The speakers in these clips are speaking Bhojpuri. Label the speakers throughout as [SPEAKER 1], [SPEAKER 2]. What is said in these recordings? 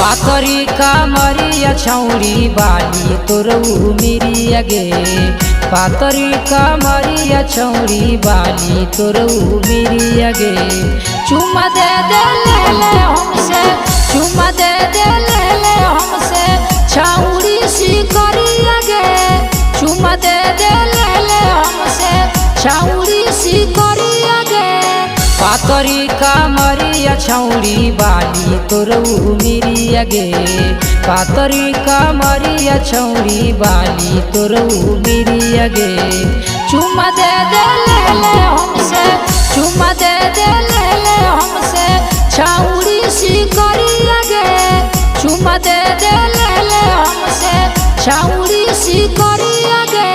[SPEAKER 1] पातरी कमरिया छौरी बाली तोरऊ मेरी अगे पातरी कमरिया छौरी बाली तोरऊ मेरी अगे चुमा दे ले हमसे चुमा दे ले हमसे छौरी सी करी अगे चुमा दे ले हमसे छौरी सी करी अगे पातरी कमरिया छौरी बाली तोरऊ मेरी अगे पातरी कमरिया छौरी बाली तोरऊ मेरी अगे चुमा दे ले हमसे चुमा दे ले हमसे छौरी सी करी अगे चुमा दे ले हमसे छौरी सी करी अगे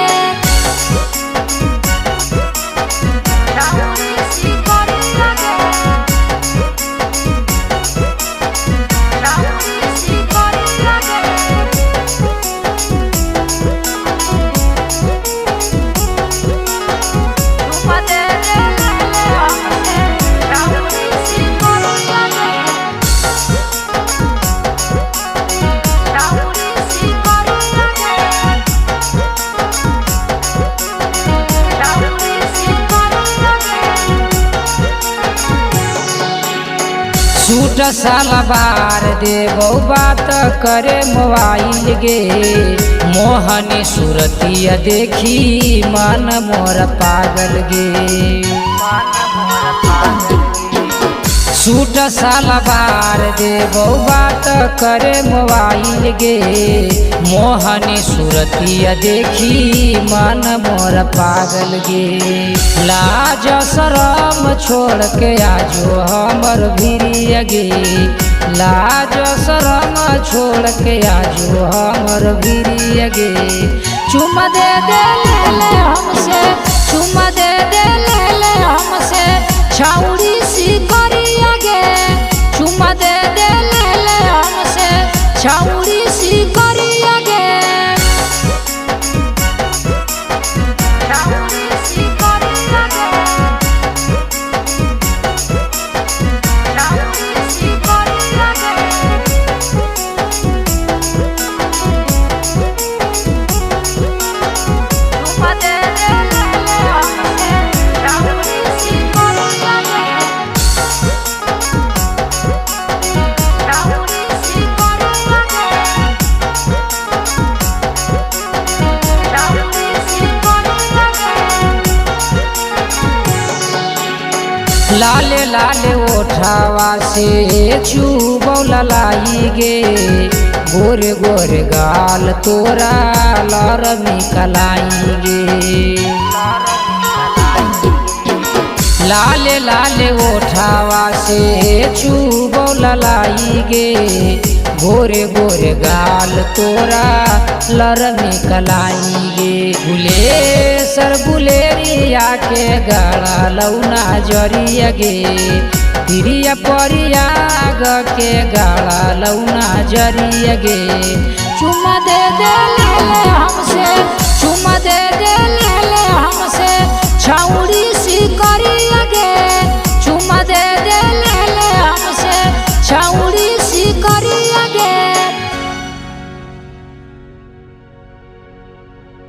[SPEAKER 1] सूट सलवार देबो बात करे मोबाइल गे मोहनी सूरतिया देखी मन मोर पागल गे सूट सलवार देबो बात करे मोबाइल गे मोहनी सूरतिया देखी मन मोर पागल गे लाज शरम छोड़ के आजो हमर भिरी अगे लाज शरम छोड़ के आजो हमर भिरी अगे चुमा दे ले हमसे चुमा दे ले हमसे छौरी सी करी अगे चुमा दे ले हमसे छौरी सी करी अगे लाले लाले ओठावा से चुबौ ललाई गे गोरे गोरे गाल तोरा लर में कलाई गे लाले लाले ओठावा से चुबौ ललाई गे गोरे गोरे गाल तोरा लर में कलाई गे गुलेसर गुलेरिया के गड़ा लौना जरिया गे तिरिया परिया के गड़ा लौना जरिया गे चुमा दे ले हमसे